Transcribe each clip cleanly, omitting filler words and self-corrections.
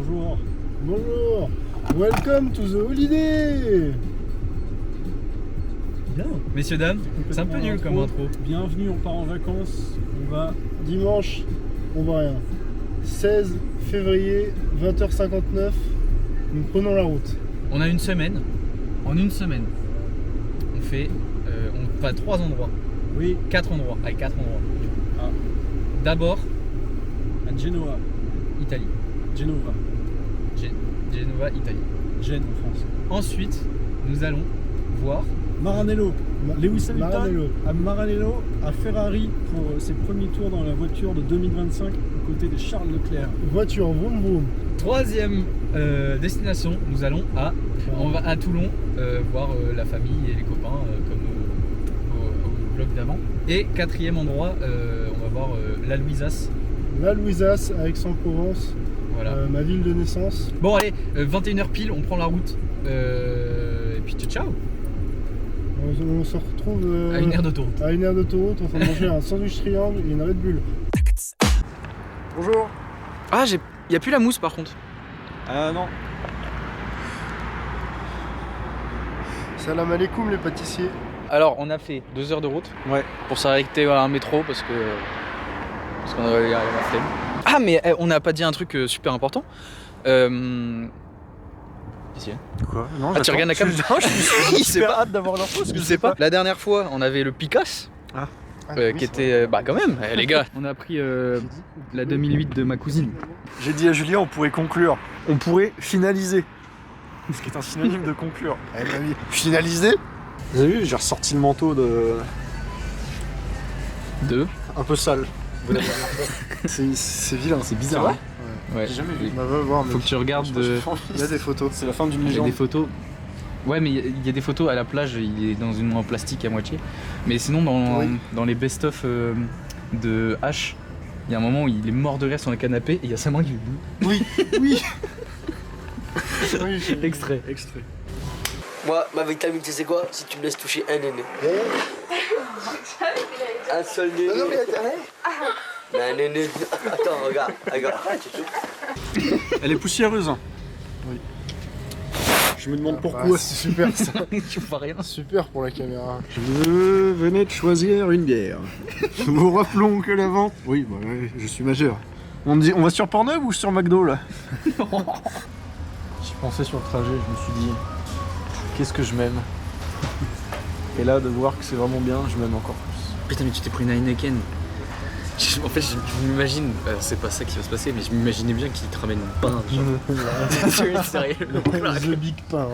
Bonjour. Bonjour. Welcome to the holiday. Bien. Messieurs, dames, c'est un peu nul comme intro. Bienvenue, on part en vacances. On va dimanche, on va rien. 16 février, 20h59. Nous prenons la route. On a une semaine. En une semaine, on fait on va à 3 endroits. Oui. 4 endroits. Allez, 4 endroits. Ah. D'abord, À Genoa. Italie. Genova. Genova, Italie. Gênes en France. Ensuite, nous allons voir Maranello. Lewis Hamilton Maranello. à Maranello, à Ferrari pour ses premiers tours dans la voiture de 2025 aux côtés de Charles Leclerc. Voiture, vroom vroom. troisième destination. On va à Toulon voir la famille et les copains comme au vlog d'avant. Et quatrième endroit, on va voir la Louisas. La Louisas à Aix-en-Provence, Voilà. ma ville de naissance. Bon allez, 21h pile, on prend la route. Et puis ciao. On se retrouve À une aire d'autoroute. à une aire d'autoroute en train de manger un sandwich triangle et une Red Bull. Bonjour. Ah, y a plus la mousse par contre. Ah non. Salam alaikum les pâtissiers. Alors, on a fait 2 heures de route. Ouais. Pour s'arrêter à un métro parce qu'on avait la flemme. Ah, mais on n'a pas dit un truc super important. Ici, hein. Quoi? Non, Ah, tu regardes la cam. Non, je suis Il sait super pas. hâte d'avoir l'info parce que Je sais pas. La dernière fois, on avait le Picasso. Qui était. Bah, quand même, les gars. On a pris la 2008 de ma cousine. J'ai dit à Julien, on pourrait conclure. On pourrait finaliser. Ce qui est un synonyme de conclure. Eh bah oui. Finalisé. Vous avez vu, j'ai ressorti le manteau de... un peu sale. C'est vilain. C'est bizarre. vrai Ouais. J'ai jamais vu. Bah va voir, Faut mec. que tu regardes. Il y a des photos. C'est la fin d'une Il y a légende. des photos. Ouais, mais il y a des photos à la plage, il est dans une en plastique à moitié. Mais sinon, dans les best-of de H, il y a un moment où il est mort de rire sur le canapé et il y a sa main qui lui boue. Oui, oui. Oui, Extrait. Moi, ma vitamine, tu sais quoi? Si tu me laisses toucher un néné. Un seul néné. Non, mais attends. Mais un néné. Attends, regarde. Elle est poussiéreuse. Oui. Je me demande Bah, pourquoi. c'est super ça. Tu vois rien. Super pour la caméra. Je venais de choisir une bière. Nous vous rappelons que la vente... Oui, bah, ouais, je suis majeur. On va sur Pornhub ou sur McDo là? J'y pensais sur le trajet, je me suis dit... Qu'est-ce que je m'aime? Et là, de voir que c'est vraiment bien, je m'aime encore plus. Putain, mais tu t'es pris une Heineken. En fait, je m'imagine, c'est pas ça qui va se passer, mais je m'imaginais bien qu'il te ramène un pain. Genre. Sérieux, The Big Pain.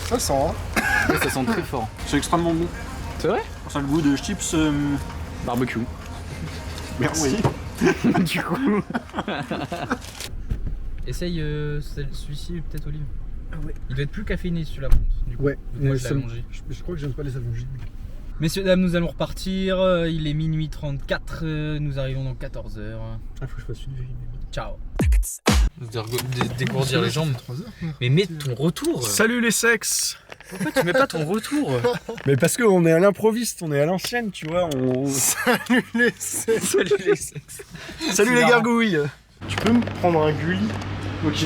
Ça sent, hein. Ouais, ça sent très fort. C'est extrêmement bon. C'est vrai? Ça a le goût de chips... Barbecue. Merci. Du coup. Essaye celui-ci, peut-être Olive. Ah ouais. Il doit être plus caféiné celui-là, par contre. Du coup. Ouais, Moi, je l'ai allongé. Je crois que j'aime pas les allongés. Messieurs, dames, nous allons repartir. Il est minuit 34. Nous arrivons dans 14 heures. Ah, faut que je fasse une veille. Ciao. Dégourdir les jambes. 3 heures. Mais mets ton retour. Salut les sexes. Pourquoi tu mets pas ton retour? Mais parce qu'on est à l'improviste, on est à l'ancienne, tu vois. Salut les sexes. Salut les sexes. Salut les marrant. gargouilles. Tu peux me prendre un gulli? Ok.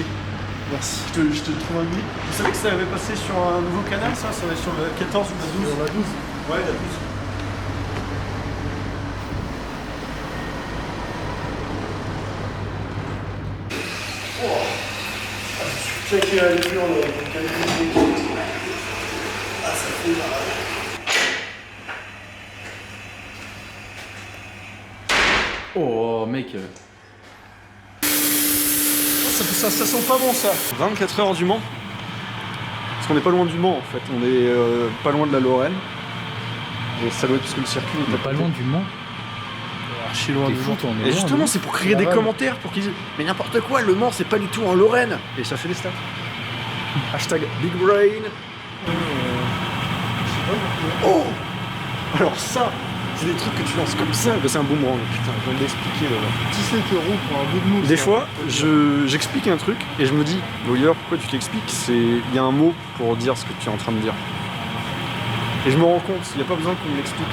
Merci. Je te trouve un gulli. Vous savez que ça avait passé sur un nouveau canal, ça va être sur le 14 ou le 12. Sur la 12. Ouais, la 12. Checker la lecture de qualité. Ah, ça fait mal. Oh mec. Ça sent pas bon ça. 24 heures du Mans. Parce qu'on est pas loin du Mans en fait, on est pas loin de la Lorraine. Et ça doit être parce que le circuit On est pas loin du Mans. archi loin T'es du fou Mans. toi, on est Et loin, justement, nous. c'est pour créer des Laval. commentaires pour qu'ils disent mais n'importe quoi, le Mans c'est pas du tout en Lorraine. Et ça fait des stats. Hashtag Big Brain. Oh. Alors ça, c'est des trucs que tu lances comme ça, bah, c'est un boomerang. Putain, je viens d'expliquer là. 17 € pour un bout de mousse. Des hein. fois, j'explique un truc et je me dis, Oliver, pourquoi tu l'expliques? Il y a un mot pour dire ce que tu es en train de dire. Et je me rends compte, il n'y a pas besoin qu'on me l'explique.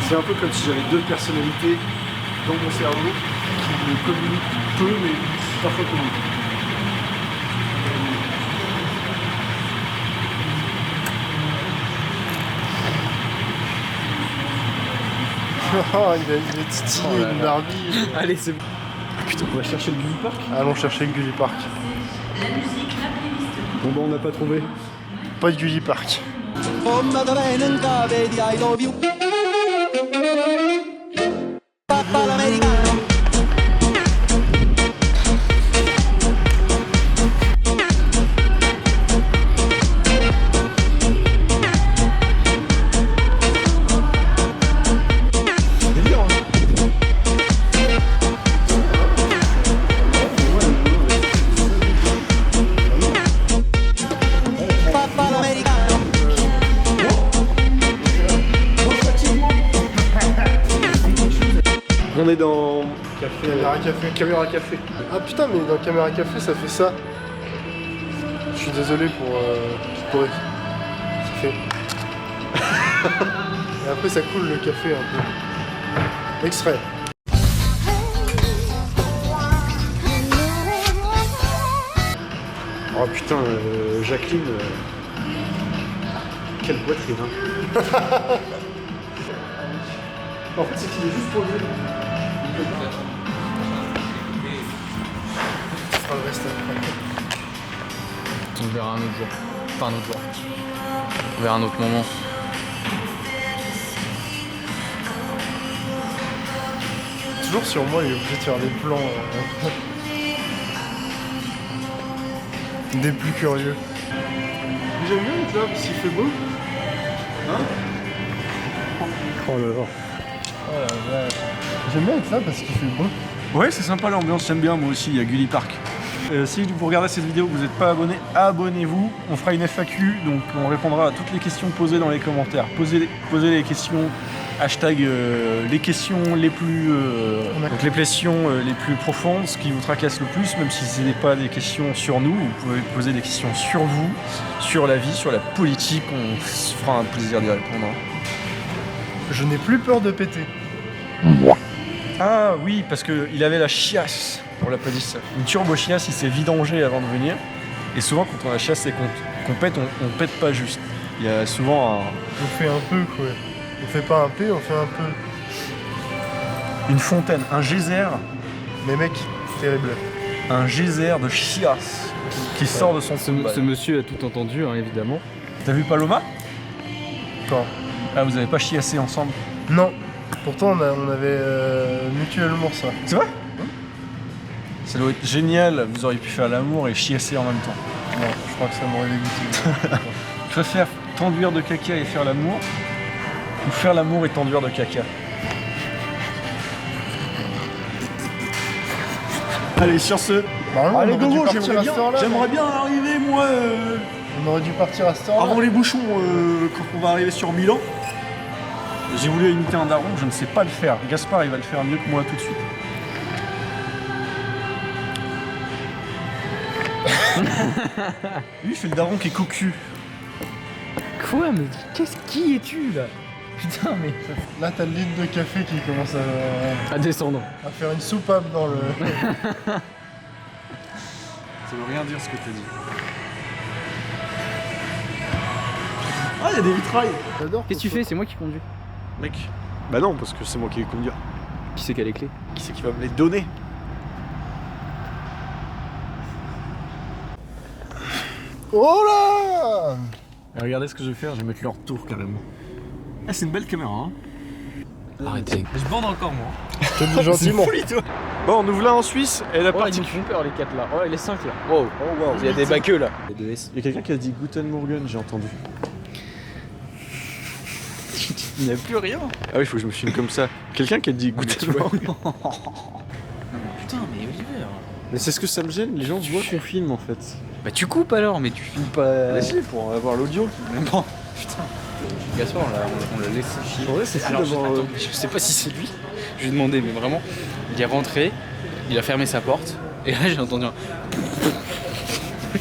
C'est un peu comme si j'avais deux personnalités dans mon cerveau qui me communiquent peu, mais parfois communiquent. Oh, il est titillé, Oh là une là. Barbie. Allez, c'est bon. Putain, on va chercher le Gulli Park. Allons chercher le Gulli Park. Bon bah on n'a pas trouvé. Pas de Gulli Park. On est dans Caméra café. Caméra Café. Ah putain, mais dans Caméra Café, ça fait ça. Je suis désolé pour ça fait. Et après, ça coule le café un peu. Extrait. Oh putain, Jacqueline. Quelle poitrine, hein. En fait, c'est qu'il est juste posé. Tu feras le reste après. On verra un autre jour. Enfin, un autre jour. On verra un autre moment. Toujours sur moi, il est obligé de faire des plans. Des plus curieux. J'aime bien être là parce qu'il fait beau. Hein? Oh là là. Oh la vache. J'aime bien être là parce qu'il fait beau. Ouais, c'est sympa l'ambiance, j'aime bien moi aussi, il y a Gulli Park. Si vous regardez cette vidéo, vous n'êtes pas abonné, abonnez-vous. On fera une FAQ, donc on répondra à toutes les questions posées dans les commentaires. Posez les questions, hashtag les questions les plus, donc les questions les plus profondes, ce qui vous tracasse le plus, même si ce n'est pas des questions sur nous, vous pouvez poser des questions sur vous, sur la vie, sur la politique, on se fera un plaisir d'y répondre. Je n'ai plus peur de péter. Ah oui, parce qu'il avait la chiasse, on l'a pas dit ça. Une turbo chiasse, il s'est vidangé avant de venir. Et souvent, quand on a la chiasse et qu'on pète, on pète pas juste. Il y a souvent On fait un peu quoi. On fait pas un P, on fait un peu. une fontaine, un geyser, Mais mec, terrible. un geyser de chiasse qui sort de son combat. Ce monsieur a tout entendu, hein, évidemment. T'as vu Paloma? Quand? Ah, vous avez pas chiassé ensemble? Non. Pourtant on avait mutuellement ça. C'est vrai? Ça doit être génial, vous auriez pu faire l'amour et chiasser en même temps. Non, je crois que ça m'aurait dégoûté. Je préfère t'enduire de caca et faire l'amour, ou faire l'amour et t'enduire de caca. Allez, sur ce, Normalement, allez on aurait dû Gogo, partir à cette heure-là, j'aimerais bien arriver moi On aurait dû partir à cette heure-là. avant les bouchons quand on va arriver sur Milan. J'ai voulu imiter un daron, je ne sais pas le faire. Gaspard il va le faire mieux que moi tout de suite. Lui il fait le daron qui est cocu. Quoi? Mais qui es-tu là? Putain, mais. Là t'as le litre de café qui commence À descendre. à faire une soupape dans le. Ça veut rien dire ce que t'as dit. Ah il y a des vitrailles. J'adore. Qu'est-ce que tu fais? C'est moi qui conduis. Mec. Bah non parce que c'est moi qui vais conduire. Qui c'est qui a les clés? Qui c'est qui va me les donner? Oh là! Regardez ce que je vais faire, je vais mettre leur tour carrément. Ah c'est une belle caméra hein. Arrêtez. Je bande encore moi. Je te le dis gentiment. Bon, nous voilà en Suisse et la Oh, partie. ils me font peur les 4 là. Oh, les 5 là. Wow. Oh wow. Il y a des baqueux là. Les 2 S. Il y a quelqu'un qui a dit Guten Morgen, j'ai entendu. Il n'y a plus rien. Ah oui, il faut que je me filme comme ça. Quelqu'un qui a dit Guten Morgen. Putain, mais Oliver. Mais c'est ce que ça me gêne, les gens voient qu'on filme en fait. Bah tu coupes alors, mais tu filmes pas. Bah si, pour avoir l'audio. Bon, putain. Gaspard, on l'a laissé chier. Ouais, c'est fou Alors, d'avoir. attends, je sais pas si c'est lui. Je lui ai demandé, mais vraiment, il est rentré, il a fermé sa porte, et là j'ai entendu un.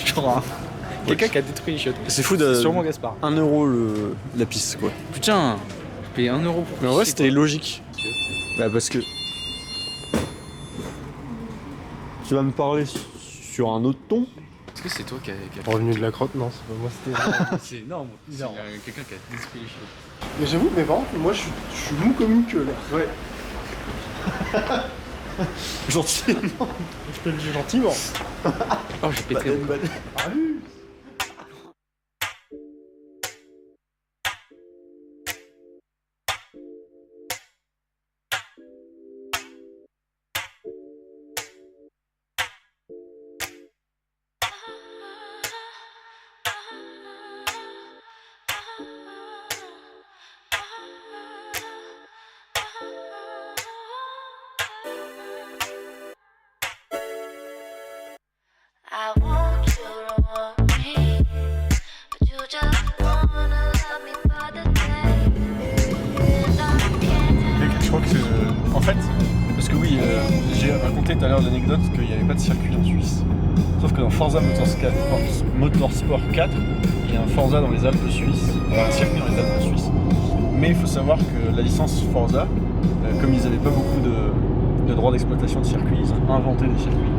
Genre Quelqu'un qui a détruit les chiottes. C'est fou C'est sûrement Gaspard. 1 euro la piste quoi. Putain, je paye 1 euro pour Mais en vrai c'était logique. Bah parce que... Tu vas me parler sur un autre ton? Est-ce que c'est toi qui a Revenu de la crotte, non, c'est pas moi, c'était. C'est énorme. C'est quelqu'un qui a détruit les chiottes. Mais j'avoue, mais par contre, moi je suis mou comme une queue là. Ouais. Gentiment. Je te le dis gentiment. Oh, j'ai pété. I want you to want me, but you just wanna love me for the day. And I can't. Je crois que en fait, parce que oui, j'ai raconté tout à l'heure l'anecdote qu'il n'y avait pas de circuit en Suisse. Sauf que dans Forza Motorsport 4, il y a un Forza dans les Alpes suisses, un circuit dans les Alpes suisses. Mais il faut savoir que la licence Forza, comme ils n'avaient pas beaucoup de droits d'exploitation de circuits, ils ont inventé des circuits,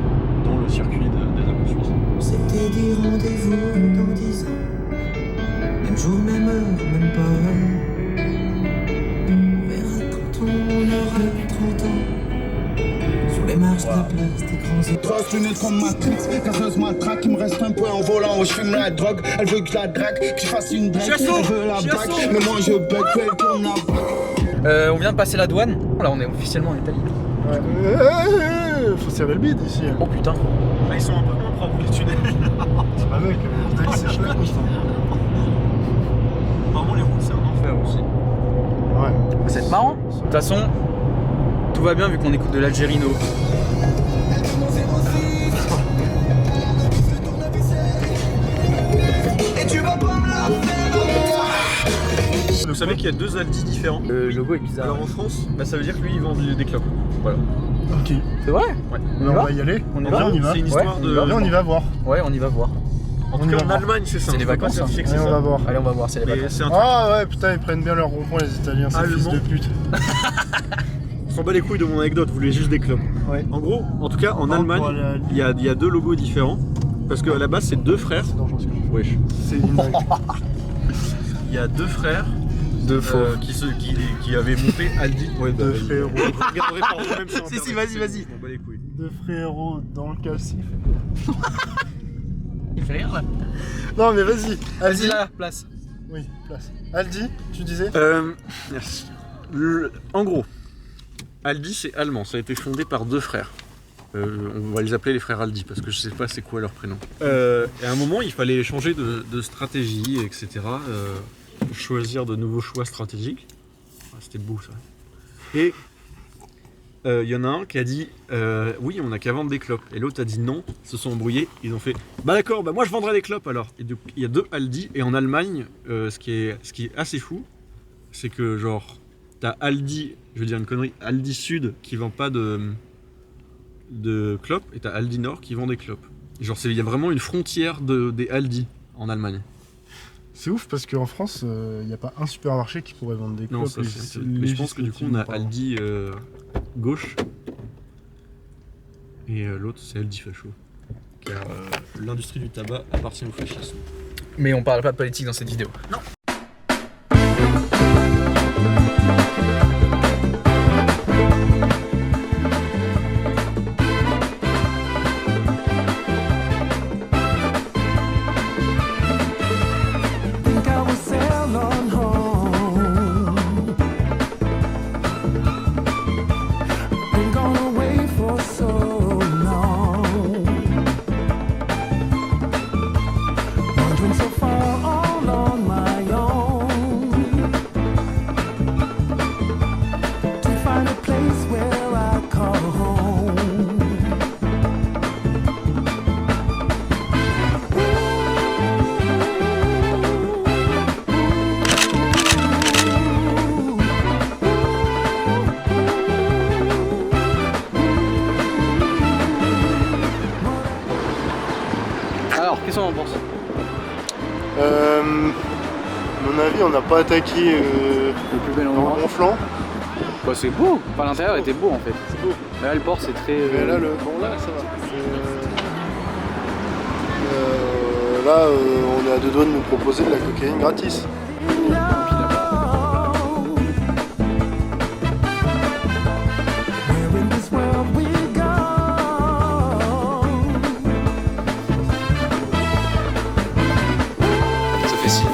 dont le circuit des Alpes suisses. On s'était dit rendez-vous dans 10 ans. Même jour, même heure, même pas. On verra quand on aura 30 ans. Sur les marches de la place des grands étoiles. Grosse lunette comme Matrix, cacheuse matraque, il me reste un peu en volant où je fume la drogue. Elle veut que je la drague, que je fasse une drague, elle veut la bague, mais moi je bug, elle tourne la bague. On vient de passer la douane. Là, on est officiellement en Italie. Ouais. Faut serrer le bide ici. Oh putain. Ils sont un peu moins propres les tunnels. C'est pas mec, l'Italie c'est schlag aussi. Apparemment les routes c'est un enfer aussi. Ouais. C'est marrant. De toute façon, tout va bien vu qu'on écoute de l'Algérino. Vous savez qu'il y a 2 Aldi différents. Le logo est bizarre. Alors en France, bah, ça veut dire que lui il vend des clopes. Voilà. Ok. C'est vrai? Ouais. On va y aller. On y Viens, va. on y va. C'est une histoire Ouais, de. Viens, on y va voir. Ouais, on y va voir. En On tout y cas va en voir. Allemagne c'est ça. C'est les On peut pas vacances, certifier que c'est Allez, on ça. va voir. Allez, on va voir, c'est les Mais vacances. c'est un truc. Ah ouais, putain, ils prennent bien leur rond-point les Italiens, ces fils de Allemand. pute. On s'en bat les couilles de mon anecdote, vous voulez juste des clopes. Ouais. En gros, en tout cas en Pour Allemagne, aller il y a 2 logos différents. Parce qu'à la base c'est 2 frères. C'est dangereux ce que je fais. Wesh. C'est une dingue. Il y a 2 frères. Deux faux. Qui avaient monté Aldi. Ouais, Deux frérots. Vous regarderez par vous-même sur Si, Internet. si, vas-y, vas-y. Je m'en bats les couilles. Deux frérots dans le calcif. Il fait rire là. Non mais vas-y. Vas-y là, place. Oui, place. Aldi, tu disais Merci. En gros, Aldi c'est allemand, ça a été fondé par 2 frères. On va les appeler les frères Aldi parce que je sais pas c'est quoi leur prénom. Et à un moment il fallait changer de stratégie, etc. Choisir de nouveaux choix stratégiques. Ah, c'était beau ça. Et il y en a un qui a dit oui on a qu'à vendre des clopes. Et l'autre a dit non, ils se sont embrouillés, ils ont fait bah d'accord, bah moi je vendrai des clopes alors. Et donc il y a 2 Aldi et en Allemagne ce qui est assez fou, c'est que genre t'as Aldi, je veux dire une connerie, Aldi Sud qui vend pas de clopes et t'as Aldi Nord qui vend des clopes. Genre il y a vraiment une frontière des Aldi en Allemagne. C'est ouf parce qu'en France, il n'y a pas un supermarché qui pourrait vendre des clopes. Non, ça, mais je pense que du coup on a Aldi gauche et l'autre c'est Aldi facho. Car l'industrie du tabac appartient au fascisme. Mais on parle pas de politique dans cette vidéo. Non. Think I will sail on home. Been gone away for so long. Wandering so far all on my own. n'a pas attaqué Le plus bel dans endroit. mon flanc. Bah, c'est beau. Enfin, l'intérieur était beau en fait. C'est beau. Mais là, le port, c'est très. Mais là, bon, là, ça va. Là, on est à deux doigts de nous proposer de la cocaïne gratis. Where in this world we go? Ça fait 6 ans.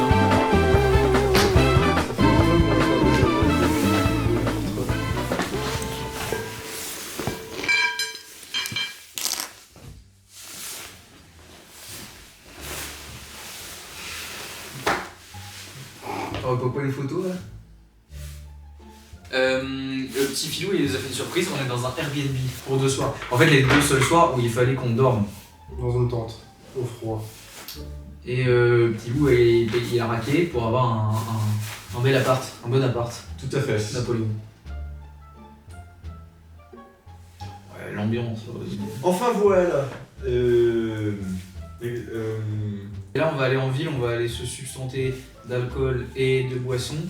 On va pas les photos là. Le petit Filou il nous a fait une surprise, on est dans un Airbnb pour 2 soirs. En fait les 2 seuls soirs où il fallait qu'on dorme. Dans une tente, au froid. Et petit Lou il a raqué pour avoir un bel appart, un bon appart. Tout à fait. Napoléon. Ouais, l'ambiance. Enfin voilà. Et là on va aller en ville, on va aller se substanter d'alcool et de boissons.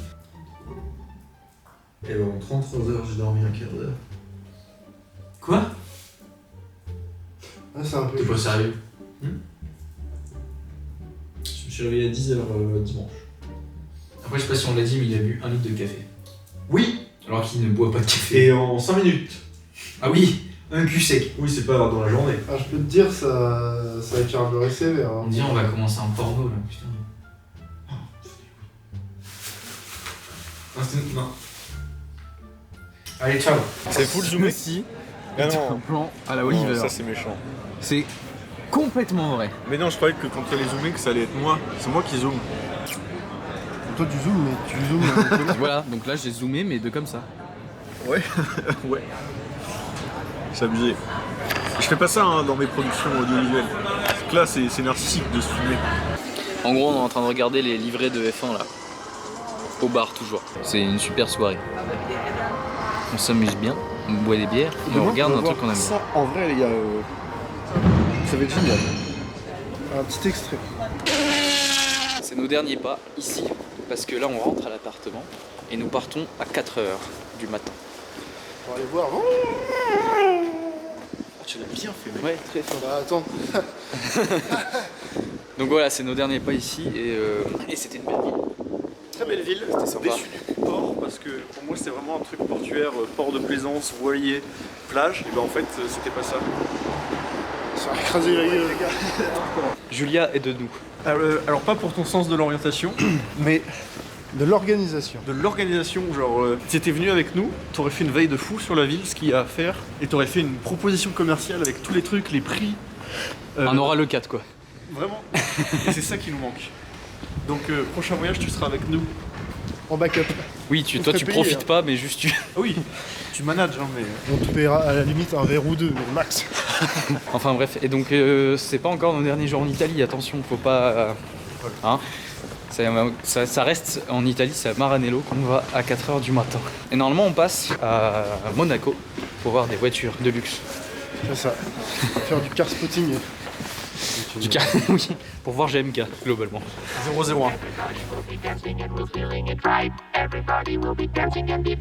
Et en 33 heures, j'ai dormi un quart d'heure. Quoi? Ah, c'est un peu. T'es pas sérieux? Je me suis réveillé à 10h dimanche. Après je sais pas si on l'a dit mais il a bu 1 litre de café. Oui. Alors qu'il ne boit pas de café. Et en 5 minutes. Ah oui, un cul sec. Oui, c'est pas dans la journée. Ah, je peux te dire, ça a carburé sévère. On Hein. dirait on va commencer un porno là, putain. Non. Allez ciao. C'est full zoomé. Si. Ah Un non. plan à la Non, Oliver. ça c'est méchant. C'est complètement vrai. Mais non, je croyais que quand t'allais zoomer, que ça allait être moi. C'est moi qui zoome. Toi, tu zoomes, mais tu zoomes. Voilà, donc là j'ai zoomé mais de comme ça. Ouais. Ouais. C'est abusé. Je fais pas ça hein, dans mes productions audiovisuelles. C'est que là, c'est narcissique de se filmer. En gros, on est en train de regarder les livrets de F1 là. Au bar toujours. C'est une super soirée. On s'amuse bien, on boit des bières et on regarde un truc qu'on aime bien. Ça, en vrai, les gars, ça va être génial. Un petit extrait. C'est nos derniers pas ici, parce que là on rentre à l'appartement et nous partons à 4h du matin. On va aller voir. Tu l'as bien fait, mec. Ouais, très fort. Bah, attends. Donc voilà, c'est nos derniers pas ici et c'était une belle ville. Très belle ville. C'était sympa. Déçu du port parce que pour moi c'était vraiment un truc portuaire, port de plaisance, voilier, plage. Et ben en fait c'était pas ça. Ça va écraser la gueule, les gars. Julia est de nous. Alors pas pour ton sens de l'orientation, Mais de l'organisation. de l'organisation. Genre si t'étais venu avec nous, t'aurais fait une veille de fou sur la ville, ce qu'il y a à faire, et t'aurais fait une proposition commerciale avec tous les trucs, les prix. On aura le 4 quoi. Vraiment. Et c'est ça qui nous manque. Donc prochain voyage tu seras avec nous. En backup. Oui, On toi ferait tu payer, profites hein. pas mais juste tu... Ah oui, tu manages hein, mais. On te paiera à la limite un verre ou deux, mais max. Enfin bref, et donc c'est pas encore nos derniers jours en Italie, attention, faut pas... hein ça reste en Italie, c'est à Maranello qu'on va à 4h du matin. Et normalement on passe à Monaco pour voir des voitures de luxe. C'est ça. Faire du car spotting. Du cas, oui, pour voir GMK globalement. 001. Everybody will be dancing and be feeling it right. Everybody will be dancing and be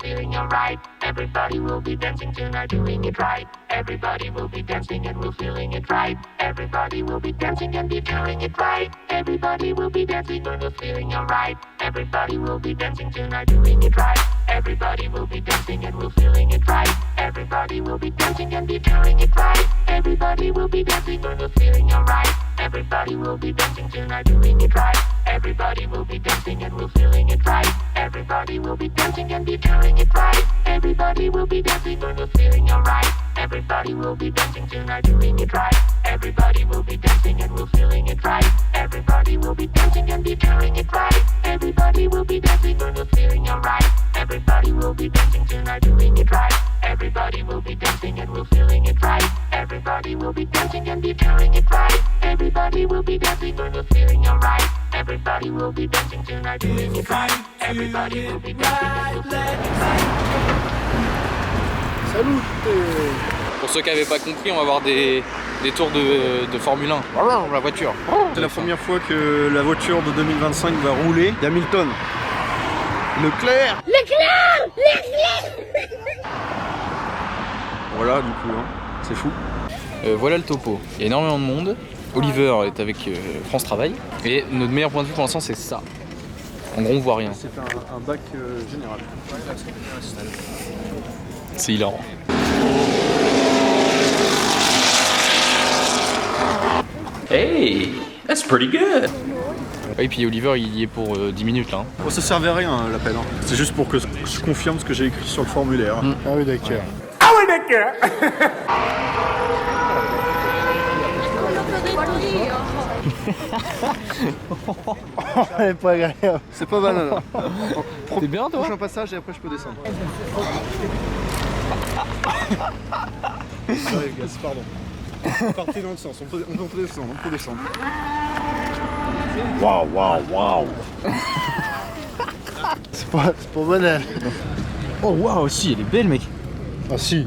feeling alright. Everybody will be dancing tonight, doing it right. Everybody will be dancing and we're feeling it right. Everybody will be dancing and be feeling it right. Everybody will be dancing and we're feeling alright. Everybody will be dancing tonight, doing it right. Everybody will be dancing and we're feeling it right. Everybody will be dancing and be feeling it right. Everybody will be dancing and we're feeling alright. Everybody will be dancing tonight, doing it right. Everybody will be dancing and we're feeling it right. Everybody will be dancing and be feeling it right. Everybody will be dancing and we're feeling alright. Everybody will be dancing tonight, doing it right. Everybody will be dancing and we're feeling it right. Everybody will be dancing and be feeling it right. Everybody will be dancing and we're feeling alright. Everybody will be dancing tonight, doing it right. Everybody will be dancing and we're feeling it right. Everybody will be dancing and be feeling it right. Everybody will be dancing and we're feeling alright. Everybody will be dancing tonight, doing it right. Everybody will be dancing and we're feeling it right. Salut. Pour ceux qui n'avaient pas compris, on va voir des des tours de Formule 1. La voiture. C'est la première fois que la voiture de 2025 va rouler. Il y a Hamilton. Leclerc. Voilà, du coup, hein. C'est fou. Voilà le topo. Il y a énormément de monde. Oliver est avec France Travail. Et notre meilleur point de vue pour l'instant, c'est ça. En gros, on voit rien. C'est un bac général. C'est hilarant. Hey, that's pretty good. Et puis Oliver, il y est pour 10 minutes là. Bon, ça servait à rien l'appel. Hein. C'est juste pour que je confirme ce que j'ai écrit sur le formulaire. Ah oui, d'accord. Elle est pas agréable. C'est pas banal. T'es bien toi? Prochain passage et après je peux descendre. Allez, gars, pardon. Partez dans le sens, on peut descendre, Waouh. C'est pas banal. Oh waouh, si, elle est belle mec. Ah si.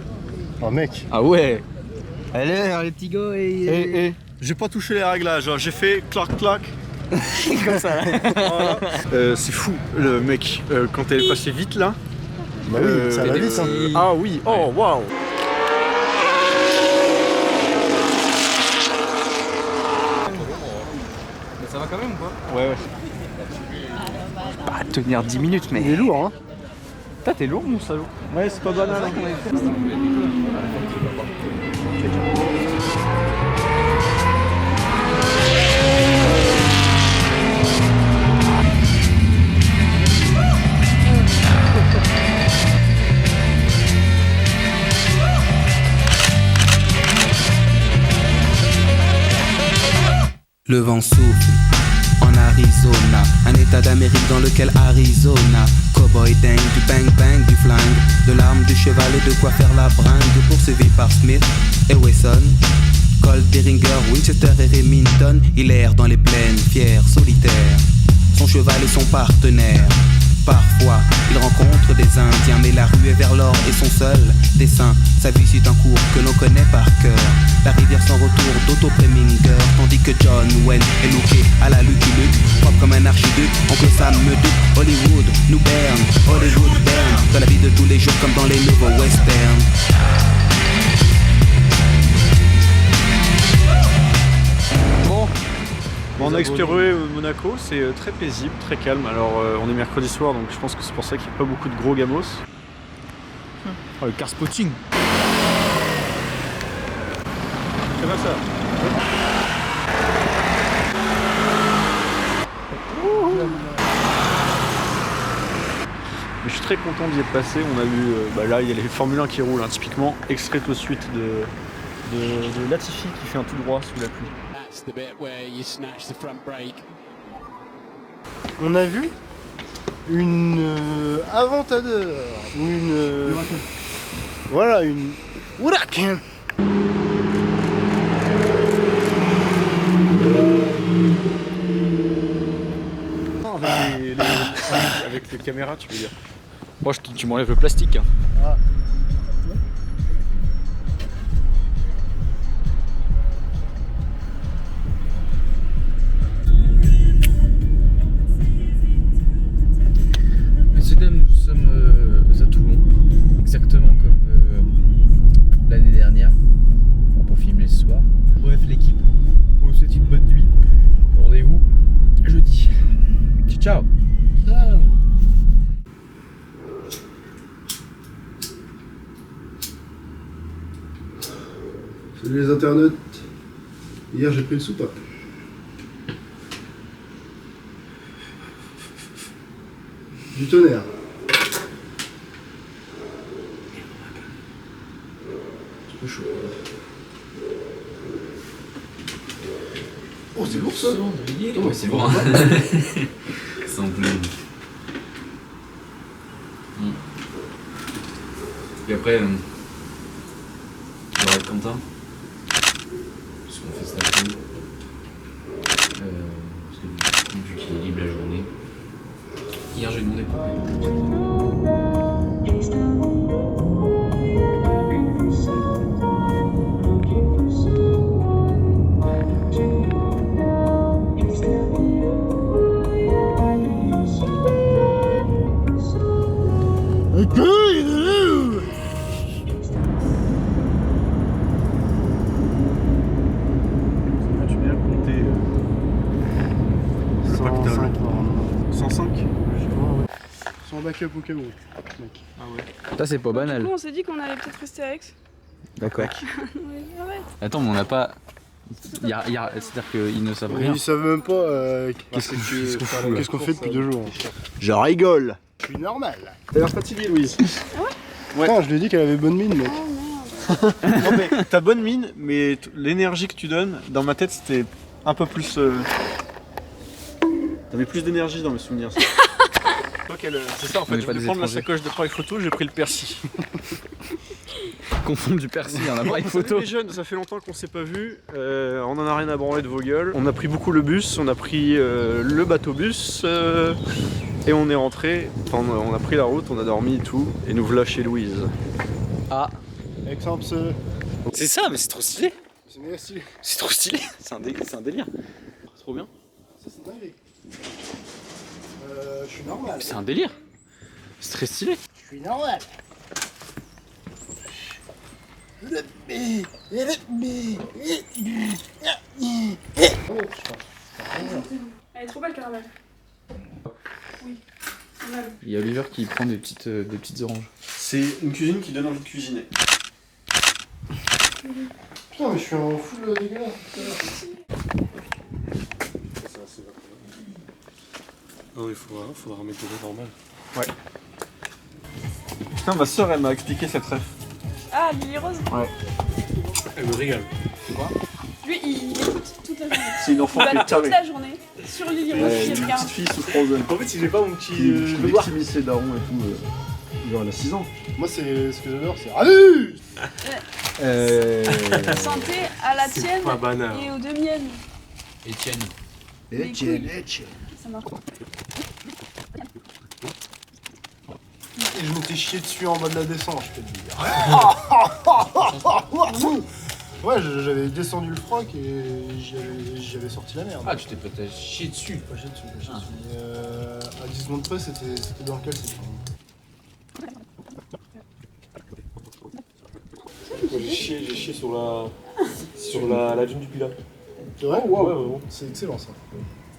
Ah mec. Ah ouais. Allez, les petits gars et... J'ai pas touché les réglages, hein. J'ai fait clac. Comme ça là. Voilà. C'est fou, le mec, quand elle est passée vite là. Bah oui, ça va vite. Hein. Ah oui, oh waouh. Ça va quand même quoi? Ouais. Pas tenir 10 minutes mais... Il est lourd hein. Putain, t'es lourd mon salaud. Ouais, c'est pas banal. Hein. Le vent souffle en Arizona, un état d'Amérique dans lequel Arizona. Cowboy dingue, du bang bang, du flingue, de l'arme, du cheval et de quoi faire la bringue. Poursuivi par Smith et Wesson, Colt, Derringer, Winchester et Remington. Il erre dans les plaines, fier, solitaire, son cheval est son partenaire. Parfois, il rencontre des Indiens, mais la rue est vers l'or et son seul dessin. Sa vie suit un cours que l'on connaît par cœur. La rivière sans retour d'Otto Preminger, tandis que John Wayne est looké à la Lucky Luke, propre comme un archiduc. Oncle Sam me dupe, Hollywood nous berne, Hollywood berne, dans la vie de tous les jours comme dans les nouveaux westerns. Bon, on a exploré Monaco, c'est très paisible, très calme. Alors on est mercredi soir, donc je pense que c'est pour ça qu'il n'y a pas beaucoup de gros gamos. Oh, le car spotting. C'est pas ça. Mais je suis très content d'y être passé. On a vu, là il y a les Formule 1 qui roulent, hein, typiquement extrait tout de suite de Latifi qui fait un tout droit sous la pluie. On a vu une Aventador ou une voilà une Huracan. Avec les caméras, tu veux dire. Moi, tu m'enlèves le plastique. Hein. Ah. Messieurs, dames, nous sommes à Toulon, exactement comme l'année dernière. On peut filmer ce soir. Bref, l'équipe, on vous souhaite une bonne nuit. Rendez-vous jeudi. Ciao. Salut les internautes. Hier j'ai pris le soupape. Du tonnerre. Un peu chaud. Oh c'est lourd ça. Ouais, c'est bon. Sans blague. Et après, on va être content. Parce qu'on fait cet après-midi. Parce que vu qu'il est libre la journée. Hier j'ai demandé pour Tu viens compter 105. 105. Sans backup au cas où, mec. Ah ouais. Ça, c'est pas Du banal. coup, on s'est dit qu'on allait peut-être rester à Aix. D'accord. Oui, arrête. Attends, mais on n'a pas. C'est-à-dire qu'ils ne savent rien. Ils savent même pas qu'est-ce qu'on fait depuis 2 jours. Je rigole. Je suis normal. T'as l'air fatigué, Louise. Ouais. Putain, je lui ai dit qu'elle avait bonne mine, mec. Non mais t'as bonne mine, mais l'énergie que tu donnes, dans ma tête c'était un peu plus... T'avais plus d'énergie dans mes souvenirs. C'est ça en On fait, est je pas voulais des prendre la étrangers. sacoche de prendre les photos, j'ai pris le persil. Confondre du persil, un appareil photo. Salut les jeunes, ça fait longtemps qu'on s'est pas vus, on en a rien à branler de vos gueules. On a pris beaucoup le bus, on a pris le bateau bus et on est rentré, enfin on a pris la route, on a dormi et tout, et nous voilà chez Louise. Ah, Exemple, C'est ça, mais c'est trop stylé. c'est méga stylé. C'est trop stylé, c'est un délire. C'est trop bien. Ça, c'est dingue. Je suis normal. C'est un délire. C'est très stylé. Je suis normal. Elle est trop belle, caramel. Oui. Caramel. il y a Oliver qui prend des petites oranges. C'est une cuisine qui donne envie de cuisiner. Putain, mais je suis en full dégueulasse. Non, il faudra remettre de l'eau normale. Ouais. Putain, ma soeur, elle m'a expliqué cette ref. Ah, Lily Rose. Elle me régale. Lui, il écoute toute la journée. C'est une enfant Il qui va est tarée. toute la journée sur Lily Rose. Ouais, il une regarde. petite fille sous Frozen. En fait, si j'ai pas mon petit. Je peux victimiser ses darons et tout. Genre, elle a 6 ans. Moi, c'est ce que j'adore, c'est Radu. Santé à la tienne Pas banal. et aux deux miennes. Etienne. Etienne. Ça marche. Et je m'étais chié dessus en bas de la descente, je peux te dire. Ouais, j'avais descendu le froc et j'y avais sorti la merde. Ah, tu t'es peut-être chié dessus. Pas chié dessus, pas chié dessus. Mais, à 10 secondes près, c'était dans le caleçon. J'ai chié sur la dune du Pilat. C'est vrai? Ouais, vraiment. C'est excellent ça.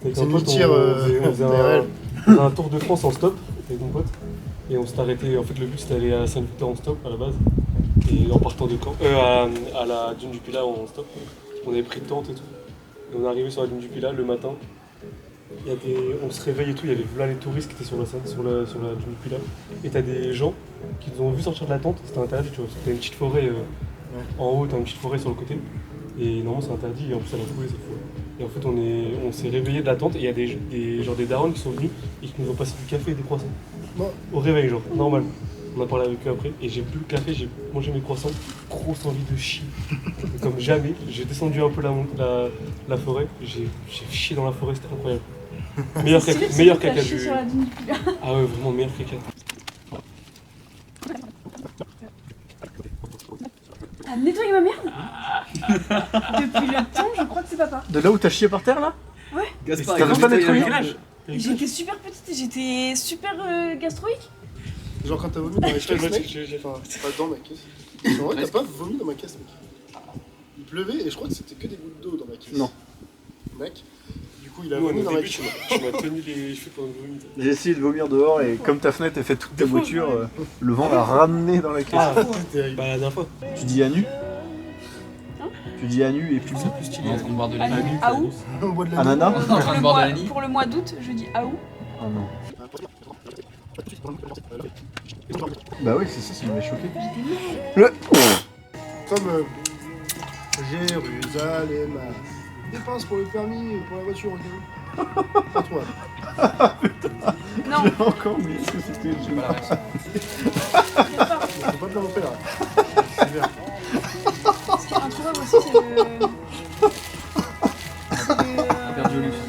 Avec C'est un une pote, tire on faisait d'ARL. un tour de France en stop avec mon pote. Et on s'est arrêté, en fait le but c'était d'aller à Saint-Victor en stop à la base. Et en partant de Caen, à la dune du Pilat en stop. On avait pris de tente et tout. Et on est arrivé sur la dune du Pilat le matin. On se réveille et tout, il y avait là les touristes qui étaient sur la dune du Pilat. Et t'as des gens qui nous ont vu sortir de la tente, c'était interdit, tu vois, parce que t'as une petite forêt en haut, t'as une petite forêt sur le côté. Et normalement c'est interdit et en plus elle a coulé cette fois. Et en fait on s'est réveillé de la tente et il y a des darons qui sont venus et qui nous ont passé du café et des croissants. Au réveil genre, normal. On a parlé avec eux après et j'ai bu le café, j'ai mangé mes croissants, grosse envie de chier. Et comme jamais, j'ai descendu un peu la forêt, j'ai chié dans la forêt, c'était incroyable. Meilleur caca du... sur la dune du Pilat. Ah ouais, vraiment meilleur caca. T'as nettoyé ma merde. Depuis le temps, je crois que c'est papa. De là où t'as chié par terre là? Ouais. Gaspard, T'as même pas nettoyé? J'étais super petite, j'étais super gastroïque. Genre quand t'as vomi dans ma caisse, mec. Enfin, pas dans ma caisse. En vrai, t'as pas vomi dans ma caisse, mec. Il pleuvait et je crois que c'était que des gouttes d'eau dans ma caisse. Non. Mec. Du coup, il a Nous, vomi au dans ma début, caisse. tu m'as tenu les cheveux pendant que je vomite. J'ai essayé de vomir dehors et comme ta fenêtre est fait toute ta voiture, le vent l'a ramené dans la caisse. Ah, C'était terrible. bah la dernière fois. Tu dis à nu? Hein? Tu dis à nu et puis C'est plus stylé. On est en train de boire de À la nuit. Aou. On boit de la Ananas? On est en train de boire de la nuit. Pour le mois d'août, je dis Aou. Ah non. Bah oui, c'est ça, ça m'avait choqué. Comme Jérusalem. Dépense pour le permis, pour la voiture, ok. Pas toi. Non, J'ai encore oublié ce que c'était le jeu. Faut pas te la là. C'est bien. ce qui est introuvable aussi, c'est le. Perdu au luxe.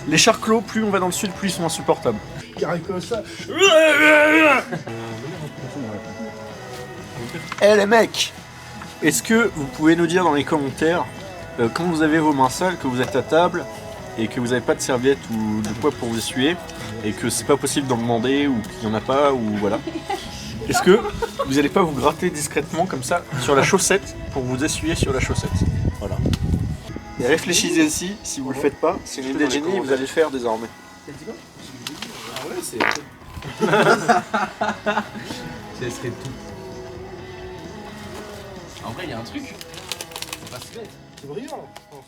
Les chars clos, plus on va dans le sud, plus ils sont insupportables. Carré comme ça. Eh les mecs, est-ce que vous pouvez nous dire dans les commentaires quand vous avez vos mains sales, que vous êtes à table et que vous n'avez pas de serviette ou de quoi pour vous essuyer et que c'est pas possible d'en demander ou qu'il n'y en a pas ou voilà. Est-ce que vous n'allez pas vous gratter discrètement comme ça sur la chaussette pour vous essuyer sur la chaussette? Voilà. Et réfléchissez aussi, si vous le faites pas, c'est une idée de génie, vous allez le faire désormais. Ah ouais, c'est. Ce serait tout. En vrai, il y a un truc. C'est pas si bête. C'est brillant, je pense.